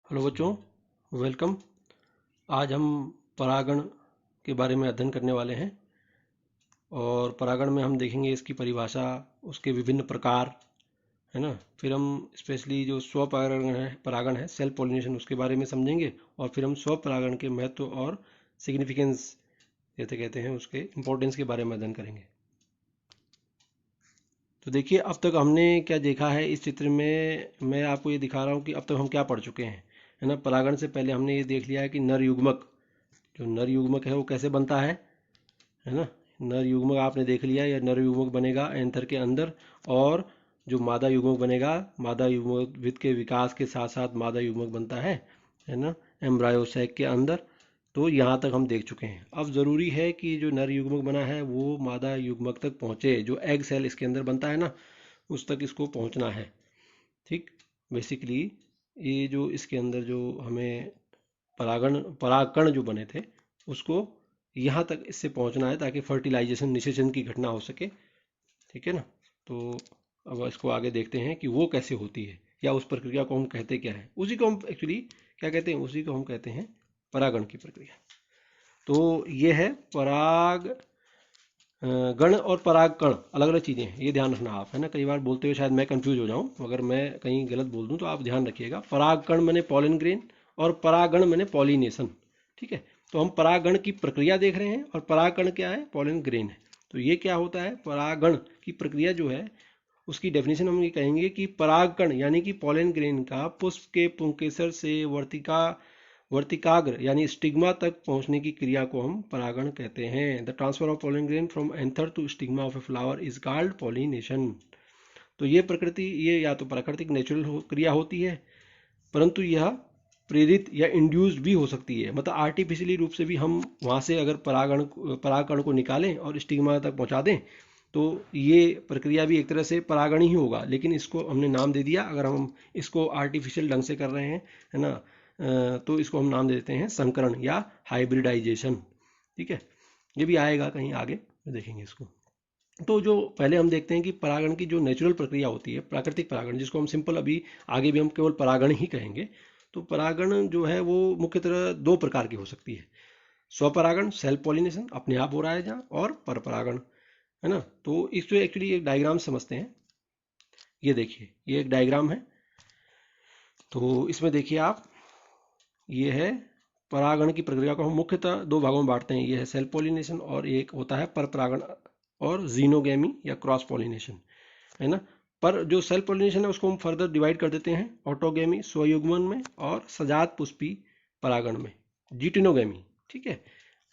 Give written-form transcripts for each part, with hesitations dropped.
Hello बच्चों, welcome. आज हम परागण के बारे में अध्ययन करने वाले हैं और परागण में हम देखेंगे इसकी परिभाषा, उसके विभिन्न प्रकार, है ना। फिर हम स्पेशली जो परागण है सेल्फ पॉलिनेशन, उसके बारे में समझेंगे और फिर हम स्व परागण के महत्व और सिग्निफिकेंस जैसे कहते हैं उसके इम्पोर्टेंस के बारे में अध्ययन करेंगे। तो देखिए, अब तक हमने क्या देखा है इस चित्र में। मैं आपको ये दिखा रहा हूँ कि अब तक हम क्या पढ़ चुके हैं, है ना। परागण से पहले हमने ये देख लिया है कि नर युग्मक, जो नर युग्मक है वो कैसे बनता है ना। नर युग्मक आपने देख लिया, या नर युग्मक बनेगा एंथर के अंदर, और जो मादा युग्मक बनेगा, मादा युग्मक के विकास के साथ साथ मादा युग्मक बनता है ना, एम्ब्रायोसैक के अंदर। तो यहाँ तक हम देख चुके हैं। अब ज़रूरी है कि जो नर युग्मक बना है वो मादा युग्मक तक पहुँचे, जो एग सेल इसके अंदर बनता है ना, उस तक इसको पहुँचना है। ठीक, बेसिकली ये जो इसके अंदर जो हमें परागकण जो बने थे, उसको यहाँ तक इससे पहुँचना है ताकि फर्टिलाइजेशन, निषेचन की घटना हो सके। ठीक है ना। तो अब इसको आगे देखते हैं कि वो कैसे होती है, या उस प्रक्रिया को हम कहते क्या है। उसी को हम एक्चुअली क्या कहते हैं, उसी को हम कहते हैं परागण की प्रक्रिया। तो ये है पराग गण और परागकण, अलग अलग चीज़ें हैं, ये ध्यान रखना आप, है ना। कई बार बोलते हुए शायद मैं कंफ्यूज हो जाऊं, अगर मैं कहीं गलत बोल दूं तो आप ध्यान रखिएगा। परागकण मैंने पॉलन ग्रेन और परागण मैंने पॉलिनेशन। ठीक है। तो हम परागण की प्रक्रिया देख रहे हैं और परागकण क्या है, पॉलन ग्रेन है। तो ये क्या होता है, परागण की प्रक्रिया जो है उसकी डेफिनेशन हम ये कहेंगे कि परागकण यानी कि पॉलन ग्रेन का पुष्प के पुंकेसर से वर्तिकाग्र यानी स्टिग्मा तक पहुंचने की क्रिया को हम परागण कहते हैं। The transfer of pollen grain from anther to stigma of a flower is called pollination. तो ये या तो प्राकृतिक नेचुरल क्रिया होती है, परंतु यह प्रेरित या इंड्यूस्ड भी हो सकती है। मतलब आर्टिफिशियली रूप से भी हम वहाँ से अगर परागकण को निकालें और स्टिग्मा तक पहुँचा दें, तो ये प्रक्रिया भी एक तरह से परागण ही होगा, लेकिन इसको हमने नाम दे दिया। अगर हम इसको आर्टिफिशियल ढंग से कर रहे हैं, है ना, तो इसको हम नाम दे देते हैं संकरण या हाइब्रिडाइजेशन। ठीक है। ये भी आएगा कहीं आगे, देखेंगे इसको। तो जो पहले हम देखते हैं कि परागण की जो नेचुरल प्रक्रिया होती है, प्राकृतिक परागण, जिसको हम सिंपल अभी आगे भी हम केवल परागण ही कहेंगे। तो परागण जो है वो मुख्य तरह दो प्रकार की हो सकती है। स्वपरागण, सेल्फ पॉलिनेशन, अपने आप हो रहा है जहाँ, और परपरागण, है ना। तो इसको एक्चुअली एक डायग्राम समझते हैं। ये देखिए, ये एक डायग्राम है। तो इसमें देखिए आप, ये है परागण की प्रक्रिया को हम मुख्यतः दो भागों में बांटते हैं। ये है सेल्फ पॉलिनेशन और एक होता है पर परागण और जीनोगेमी या क्रॉस पॉलिनेशन, है ना। पर जो सेल्फ पॉलिनेशन है उसको हम फर्दर डिवाइड कर देते हैं ऑटोगेमी स्वयुग्मन में और सजात पुष्पी परागण में, जीटिनोगेमी। ठीक है।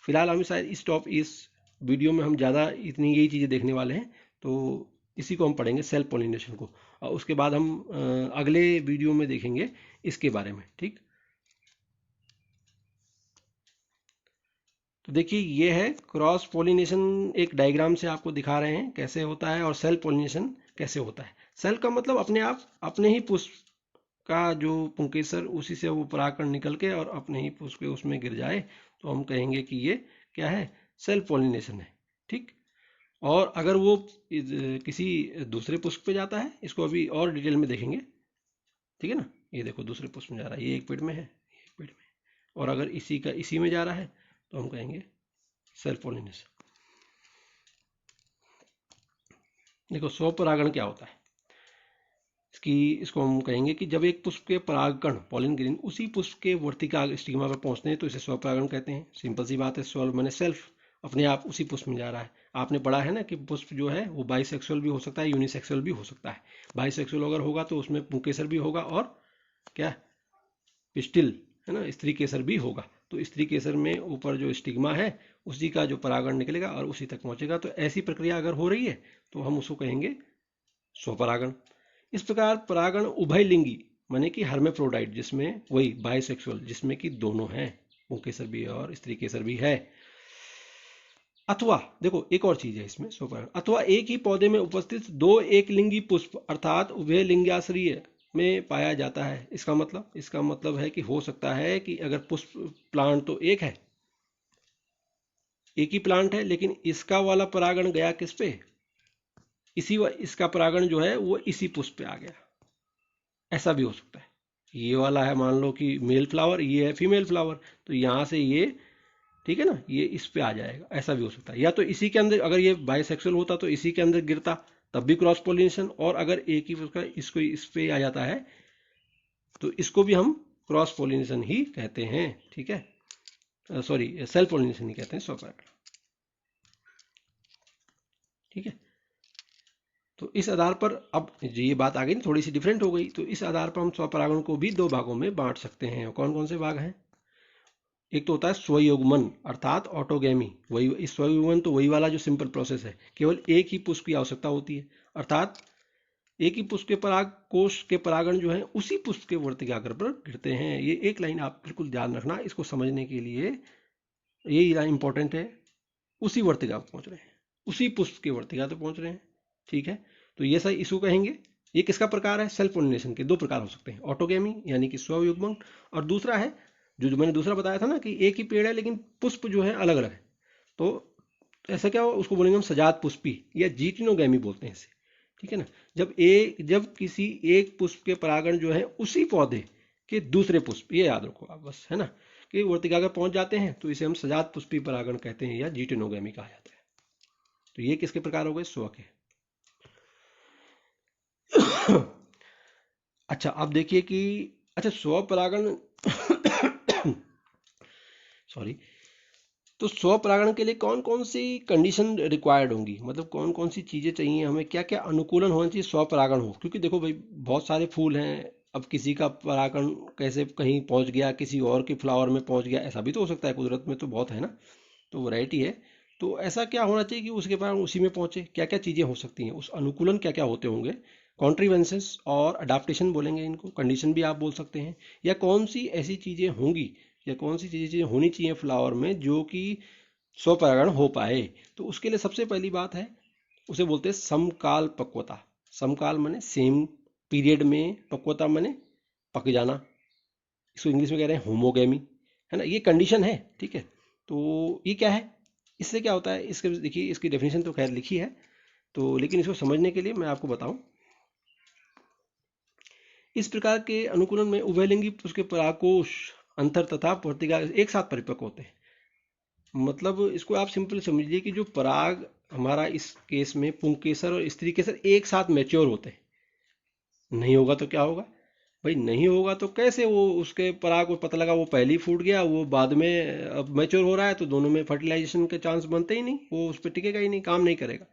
फिलहाल हम शायद इस वीडियो में हम ज़्यादा इतनी यही चीज़ें देखने वाले हैं। तो इसी को हम पढ़ेंगे, सेल्फ पॉलिनेशन को, और उसके बाद हम अगले वीडियो में देखेंगे इसके बारे में। ठीक। तो देखिए, ये है क्रॉस पोलिनेशन, एक डायग्राम से आपको दिखा रहे हैं कैसे होता है, और सेल्फ पोलिनेशन कैसे होता है। सेल्फ का मतलब अपने आप, अपने ही पुष्प का जो पुंकेसर, उसी से वो परागकण निकल के और अपने ही पुष्प के उसमें गिर जाए, तो हम कहेंगे कि ये क्या है, सेल्फ पोलिनेशन है। ठीक। और अगर वो किसी दूसरे पुष्प पे जाता है, इसको अभी और डिटेल में देखेंगे। ठीक है ना। ये देखो, दूसरे पुष्प में जा रहा है, ये एक पेड़ में है, ये एक पेड़ में, और अगर इसी में जा रहा है तो हम कहेंगे सेल्फ पॉलिनेशन। देखो, स्वपरागण क्या होता है, इसको हम कहेंगे कि जब एक पुष्प के परागकण पॉलिन ग्रेन उसी पुष्प के वर्तिका स्टिग्मा पर पहुंचते हैं तो इसे स्वपरागण कहते हैं। सिंपल सी बात है, स्व मैंने सेल्फ, अपने आप उसी पुष्प में जा रहा है। आपने पढ़ा है ना कि पुष्प जो है वो बाइसेक्सुअल भी हो सकता है, यूनिसेक्सुअल भी हो सकता है। बाइसेक्सुअल अगर होगा तो उसमें पुंकेसर भी होगा, और क्या, पिस्टिल, है ना, स्त्री केसर भी होगा। तो स्त्री केसर में ऊपर जो स्टिग्मा है उसी का जो परागण निकलेगा और उसी तक पहुंचेगा। तो ऐसी प्रक्रिया अगर हो रही है तो हम उसको कहेंगे स्वपरागण। इस प्रकार परागण उभयलिंगी माने कि हर्मेफ्रोडाइट, जिसमें वही बाइसेक्सुअल, जिसमें कि दोनों हैं, पुंकेसर भी है और स्त्री केसर भी है। अथवा देखो, एक और चीज है इसमें स्वपरागण, अथवा एक ही पौधे में उपस्थित दो एक लिंगी पुष्प अर्थात उभय लिंगाश्रय में पाया जाता है। इसका मतलब है कि हो सकता है कि अगर पुष्प प्लांट तो एक ही प्लांट है, लेकिन इसका वाला परागण गया किस पे, इसका परागण जो है वो इसी पुष्प पे आ गया, ऐसा भी हो सकता है। ये वाला है मान लो कि मेल फ्लावर, ये है फीमेल फ्लावर, तो यहाँ से ये, ठीक है ना, ये इस पे आ जाएगा। ऐसा भी हो सकता है, या तो इसी के अंदर, अगर ये बाइसेक्सुअल होता तो इसी के अंदर गिरता, तब भी क्रॉस पोलिनेशन। और अगर एक ही उसका इसको इस पे आ जाता है तो इसको भी हम क्रॉस पोलिनेशन ही कहते हैं, ठीक है, सॉरी सेल्फ पोलिनेशन ही कहते हैं, स्वपरागण, ठीक है। तो इस आधार पर अब ये बात आ गई ना, थोड़ी सी डिफरेंट हो गई। तो इस आधार पर हम स्वपरागण को भी दो भागों में बांट सकते हैं। कौन कौन से भाग हैं? एक तो होता है स्वयुग्मन अर्थात ऑटोगैमी। वही स्वयुग्मन तो वही वाला जो सिंपल प्रोसेस है, केवल एक ही पुष्प की आवश्यकता होती है, अर्थात एक ही पुष्प के पराग कोश के परागण जो है उसी पुष्प के वर्तिकाग्र पर गिरते हैं। ये एक लाइन आप बिल्कुल ध्यान रखना, इसको समझने के लिए यही लाइन इंपॉर्टेंट है। उसी वर्तिका पर पहुंच रहे हैं, उसी पुष्प के वर्तिका पर पहुंच रहे हैं, ठीक है। तो ये सही इसको कहेंगे। ये किसका प्रकार है? सेल्फ पोलिनेशन के दो प्रकार हो सकते हैं, ऑटोगैमी यानी कि स्वयुग्मन, और दूसरा है जो मैंने दूसरा बताया था ना कि एक ही पेड़ है लेकिन पुष्प जो है अलग अलग है, तो ऐसा क्या हो, उसको बोलेंगे हम सजात पुष्पी या जीटिनोगैमी बोलते हैं इसे, ठीक है ना। जब किसी एक पुष्प के परागण जो है उसी पौधे के दूसरे पुष्प, ये याद रखो आप बस, है ना, कि वर्तिका अगर पहुंच जाते हैं तो इसे हम सजात पुष्पी परागण कहते हैं या जीटिनोगैमी कहा जाता है। तो ये किसके प्रकार हो गए? स्व के। अच्छा अब देखिए कि अच्छा स्व परागण सॉरी, तो स्व परागण के लिए कौन कौन सी कंडीशन रिक्वायर्ड होंगी, मतलब कौन कौन सी चीज़ें चाहिए हमें, क्या क्या अनुकूलन होना चाहिए स्व परागण हो? क्योंकि देखो भाई बहुत सारे फूल हैं, अब किसी का परागण कैसे कहीं पहुंच गया, किसी और के फ्लावर में पहुंच गया, ऐसा भी तो हो सकता है, कुदरत में तो बहुत है ना, तो वैरायटी है। तो ऐसा क्या होना चाहिए कि उसके परागण उसी में पहुंचे? क्या क्या चीज़ें हो सकती हैं, उस अनुकूलन क्या क्या होते होंगे? कॉन्ट्रीवेंसेस और अडाप्टेशन बोलेंगे इनको, कंडीशन भी आप बोल सकते हैं। या कौन सी ऐसी चीज़ें होंगी या कौन सी चीज़ें होनी चाहिए फ्लावर में जो कि स्वपरागण हो पाए? तो उसके लिए सबसे पहली बात है, उसे बोलते हैं समकाल पक्वता। समकाल माने सेम पीरियड में, पक्वता माने पक जाना, इसको इंग्लिश में कह रहे हैं होमोगेमी, है ना, ये कंडीशन है, ठीक है। तो ये क्या है, इससे क्या होता है, इसके देखिए इसकी डेफिनेशन तो खैर लिखी है, तो लेकिन इसको समझने के लिए मैं आपको बताऊं। इस प्रकार के अनुकूलन में उभयलिंगी पुष्प के परागकोश अंतर तथा वर्तिका एक साथ परिपक्व होते हैं। मतलब इसको आप सिंपल समझिए कि जो पराग हमारा इस केस में पुंकेसर और स्त्री केसर एक साथ मैच्योर होते हैं। नहीं होगा तो क्या होगा भाई, नहीं होगा तो कैसे वो उसके पराग को पता लगा वो पहले ही फूट गया, वो बाद में अब मैच्योर हो रहा है, तो दोनों में फर्टिलाइजेशन के चांस बनते ही नहीं, वो उस पर टिकेगा ही नहीं, काम नहीं करेगा।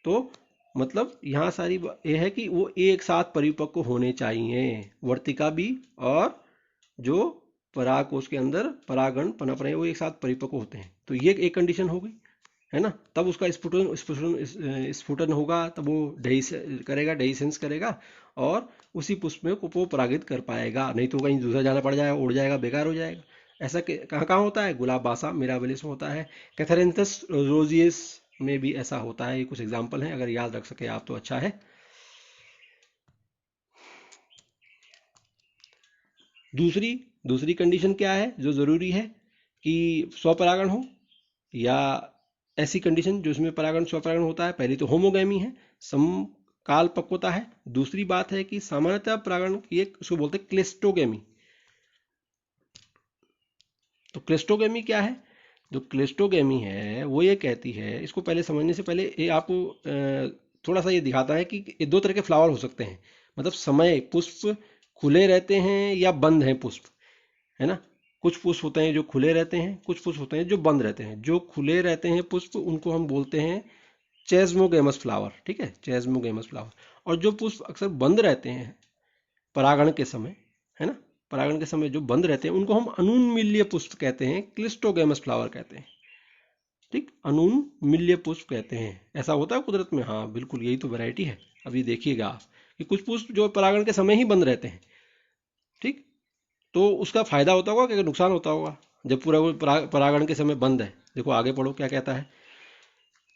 तो मतलब यहाँ सारी ये है कि वो एक साथ परिपक्व होने चाहिए, वर्तिका भी और जो परागकोश के अंदर परागण पनप रहे हैं वो एक साथ परिपक्व होते हैं। तो ये एक कंडीशन हो गई, है ना। तब उसका स्फुटन स्फुटन स्फुटन होगा, तब वो करेगा, डेhiscence करेगा और उसी पुष्प में को वो परागित कर पाएगा, नहीं तो कहीं दूसरा जाना पड़ जाएगा, उड़ जाएगा, बेकार हो जाएगा। ऐसा कहाँ कहाँ होता है? गुलाब बासा मिराबिलिस में होता है, कैथेरेंथस रोजियस में भी ऐसा होता है। ये कुछ एग्जाम्पल हैं, अगर याद रख सके आप तो अच्छा है। दूसरी दूसरी कंडीशन क्या है जो जरूरी है कि स्वपरागण हो, या ऐसी कंडीशन जो इसमें परागण स्वपरागण होता है? पहली तो होमोगैमी है, समकाल पक्वता है। दूसरी बात है कि सामान्यतः परागण की एक उसको बोलते हैं क्लिस्टोगैमी। तो क्लिस्टोगैमी क्या है? जो क्लिस्टोगैमी है वो ये कहती है, इसको पहले समझने से पहले ये आपको थोड़ा सा ये दिखाता है कि ये दो तरह के फ्लावर हो सकते हैं। मतलब समय पुष्प खुले रहते हैं या बंद हैं पुष्प, है ना। कुछ पुष्प होते हैं जो खुले रहते हैं, कुछ पुष्प होते हैं जो बंद रहते हैं। जो खुले रहते हैं पुष्प उनको हम बोलते हैं चेस्मोगेमस फ्लावर, ठीक है, चेस्मोगेमस फ्लावर। और जो पुष्प अक्सर बंद रहते हैं परागण के समय, है ना, परागण के समय जो बंद रहते हैं उनको हम अनूनमिल्य पुष्प कहते हैं, क्लिस्टोगेमस फ्लावर कहते हैं, ठीक, अनूनमिल्य पुष्प कहते हैं। ऐसा होता है कुदरत में, हाँ बिल्कुल, यही तो वैरायटी है। अभी देखिएगा आप कि कुछ पुष्प जो परागण के समय ही बंद रहते हैं, ठीक, तो उसका फायदा होता होगा क्या नुकसान होता होगा जब पूरा वो परागण के समय बंद है? देखो आगे पढ़ो क्या कहता है,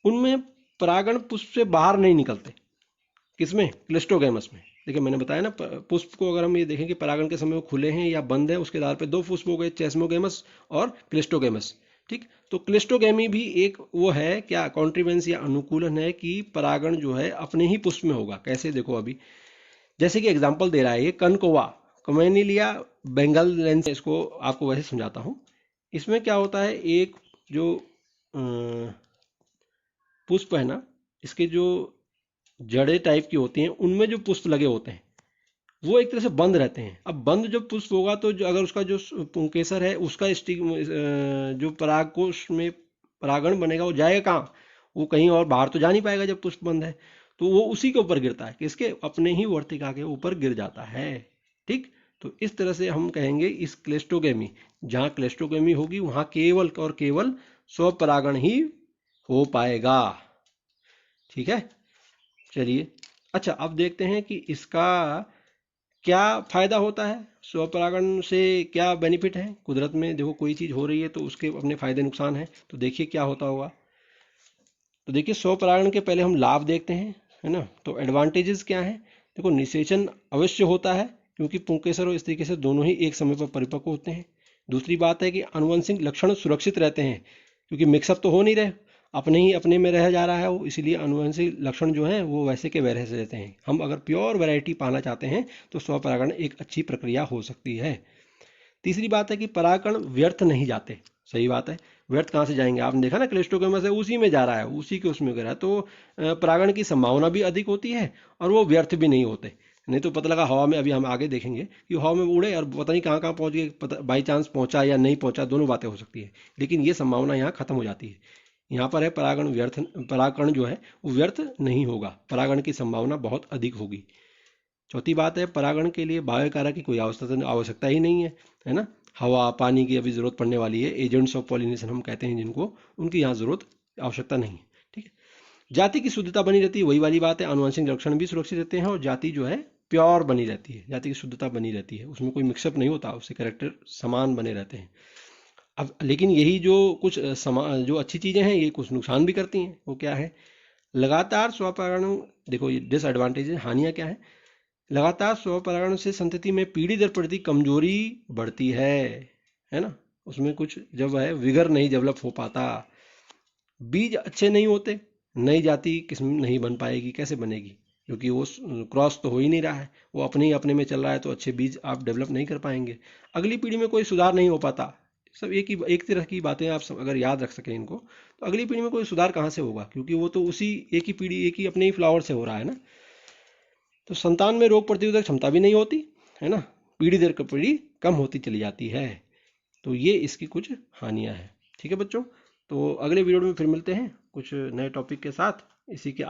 उनमें परागण पुष्प से बाहर नहीं निकलते। किसमें? क्लिस्टोगैमस में। देखिए मैंने बताया ना, पुष्प को अगर हम ये देखें कि परागण के समय वो खुले हैं या बंद है, उसके आधार पर दो पुष्प हो गए, चेस्मोगेमस और क्लिस्टोगेमस, ठीक। तो क्लिस्टोगैमी भी एक वो है क्या, कॉन्ट्रीवेंस या अनुकूलन है कि परागण जो है अपने ही पुष्प में होगा। कैसे? देखो अभी जैसे कि एग्जाम्पल दे रहा है ये कनकोवा, कमेनिलिया बेंगालेंस, इसको आपको वैसे समझाता हूँ। इसमें क्या होता है, एक जो पुष्प है ना, इसके जो जड़ें टाइप की होती हैं, उनमें जो पुष्प लगे होते हैं वो एक तरह से बंद रहते हैं। अब बंद जो पुष्प होगा तो जो अगर उसका जो पुंकेसर है उसका स्टिक जो परागकोश में परागण बनेगा वो जाएगा कहाँ, वो कहीं और बाहर तो जा नहीं पाएगा जब पुष्प बंद है। तो वो उसी के ऊपर गिरता है, किसके, अपने ही वर्तिका के ऊपर गिर जाता है। ठीक, तो इस तरह से हम कहेंगे इस क्लेस्टोगेमी, जहाँ क्लेस्टोगेमी होगी वहाँ केवल और केवल स्वपरागण ही हो पाएगा। ठीक है, चलिए। अच्छा, अब देखते हैं कि इसका क्या फायदा होता है, स्वपरागण से क्या बेनिफिट है। कुदरत में देखो कोई चीज़ हो रही है तो उसके अपने फायदे नुकसान हैं, तो देखिए क्या होता होगा। तो देखिए स्वपरागण के पहले हम लाभ देखते हैं, है ना। तो एडवांटेजेस क्या हैं, देखो निषेचन अवश्य होता है क्योंकि पुंकेसर और इस तरीके से दोनों ही एक समय पर परिपक्व होते हैं। दूसरी बात है कि आनुवंशिक लक्षण सुरक्षित रहते हैं क्योंकि मिक्सअप तो हो नहीं रहे, अपने ही अपने में रह जा रहा है वो, इसीलिए आनुवंशिक लक्षण जो हैं वो वैसे के वैसे रहते हैं। हम अगर प्योर वैरायटी पाना चाहते हैं तो स्वपरागण एक अच्छी प्रक्रिया हो सकती है। तीसरी बात है कि परागकण व्यर्थ नहीं जाते। सही बात है, व्यर्थ कहाँ से जाएंगे, आपने देखा ना क्लिस्टोगेमा से उसी में जा रहा है, उसी के उसमें गिरा है, तो परागण की संभावना भी अधिक होती है और वो व्यर्थ भी नहीं होते। नहीं तो पता लगा हवा में, अभी हम आगे देखेंगे कि हवा में उड़े और पता नहीं कहाँ कहाँ पहुँच गए, पता बाई चांस पहुँचा या नहीं पहुँचा, दोनों बातें हो सकती है, लेकिन ये संभावना यहाँ खत्म हो जाती है। यहाँ पर है परागण व्यर्थ, परागकण जो है वो व्यर्थ नहीं होगा, परागण की संभावना बहुत अधिक होगी। चौथी बात है, परागण के लिए बायोकारक की कोई आवश्यकता ही नहीं है ना। हवा पानी की अभी ज़रूरत पड़ने वाली है, एजेंट्स ऑफ पॉलिनेशन हम कहते हैं जिनको, उनकी यहाँ ज़रूरत आवश्यकता नहीं है। ठीक है, जाति की शुद्धता बनी रहती है, वही वाली बात है, आनुवंशिक लक्षण भी सुरक्षित रहते हैं और जाति जो है प्योर बनी रहती है, जाति की शुद्धता बनी रहती है, उसमें कोई मिक्सअप नहीं होता, उससे कैरेक्टर समान बने रहते हैं। अब लेकिन यही जो कुछ जो अच्छी चीज़ें हैं ये कुछ नुकसान भी करती हैं, वो क्या है, लगातार स्वपरागण, देखो ये डिसएडवांटेज है, हानियाँ क्या है, लगातार स्वपरागण से संतति में पीढ़ी दर पीढ़ी कमजोरी बढ़ती है ना, उसमें कुछ जब है विगर नहीं डेवलप हो पाता, बीज अच्छे नहीं होते, नई जाति किस्म नहीं बन पाएगी, कैसे बनेगी, क्योंकि वो क्रॉस तो हो ही नहीं रहा है, वो अपने ही अपने में चल रहा है, तो अच्छे बीज आप डेवलप नहीं कर पाएंगे। अगली पीढ़ी में कोई सुधार नहीं हो पाता। सब एक तरह की बातें आप अगर याद रख सकें इनको, तो अगली पीढ़ी में कोई सुधार कहाँ से होगा, क्योंकि वो तो उसी एक ही पीढ़ी, एक ही अपने ही फ्लावर से हो रहा है ना। तो संतान में रोग प्रतिरोधक क्षमता भी नहीं होती, है ना, पीढ़ी दर पीढ़ी कम होती चली जाती है। तो ये इसकी कुछ हानियां हैं। ठीक है बच्चों, तो अगले वीडियो में फिर मिलते हैं कुछ नए टॉपिक के साथ, इसी के